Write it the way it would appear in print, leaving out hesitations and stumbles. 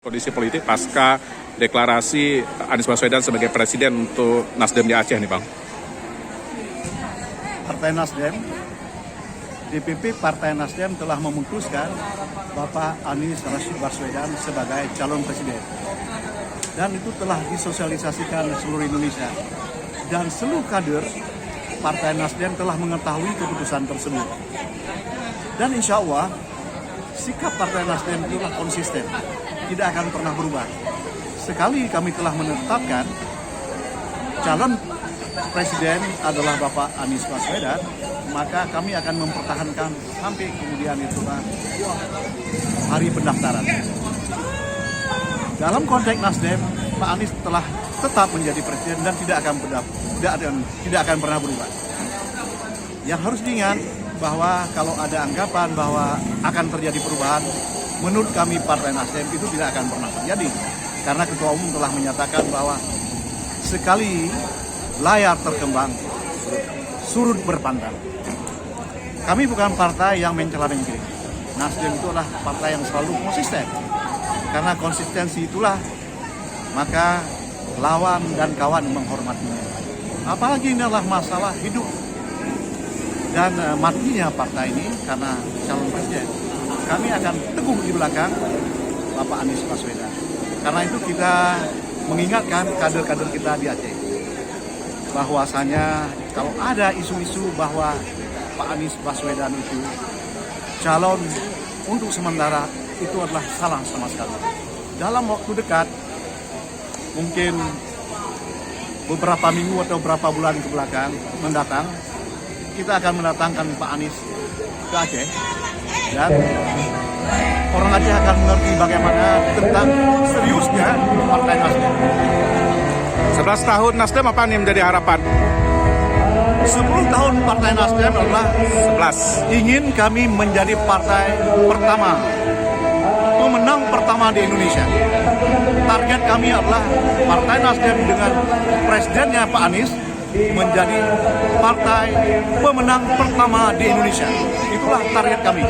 Kondisi politik pasca deklarasi Anies Baswedan sebagai presiden untuk Nasdem di Aceh nih Bang. Partai Nasdem, DPP Partai Nasdem telah memutuskan Bapak Anies Rashid Baswedan sebagai calon presiden. Dan itu telah disosialisasikan seluruh Indonesia. Dan seluruh kader Partai Nasdem telah mengetahui keputusan tersebut. Dan insya Allah, sikap Partai Nasdem itulah konsisten, tidak akan pernah berubah. Sekali kami telah menetapkan calon presiden adalah Bapak Anies Baswedan, maka kami akan mempertahankan sampai kemudian itulah hari pendaftaran. Dalam konteks Nasdem, Pak Anies telah tetap menjadi presiden dan tidak akan pernah berubah. Yang harus diingat bahwa kalau ada anggapan bahwa akan terjadi perubahan, menurut kami Partai Nasdem itu tidak akan pernah terjadi. Karena Ketua Umum telah menyatakan bahwa sekali layar terkembang, surut berpandang. Kami bukan partai yang mencela-mencela. Nasdem itu adalah partai yang selalu konsisten. Karena konsistensi itulah, maka lawan dan kawan menghormatinya. Apalagi ini adalah masalah hidup dan matinya partai ini karena calon presiden. Kami akan teguh di belakang Bapak Anies Baswedan. Karena itu kita mengingatkan kader-kader kita di Aceh bahwasanya kalau ada isu-isu bahwa Pak Anies Baswedan itu calon untuk sementara, itu adalah salah sama sekali. Dalam waktu dekat, mungkin beberapa minggu atau beberapa bulan ke belakang mendatang, kita akan mendatangkan Pak Anies ke Aceh dan orang Aceh akan mengerti bagaimana tentang seriusnya Partai Nasdem. 11 tahun Nasdem apa nih menjadi harapan? 10 tahun Partai Nasdem adalah 11. ingin kami menjadi partai pertama, pemenang pertama di Indonesia. Target kami adalah Partai Nasdem dengan presidennya Pak Anies menjadi partai pemenang pertama di Indonesia. Itulah target kami.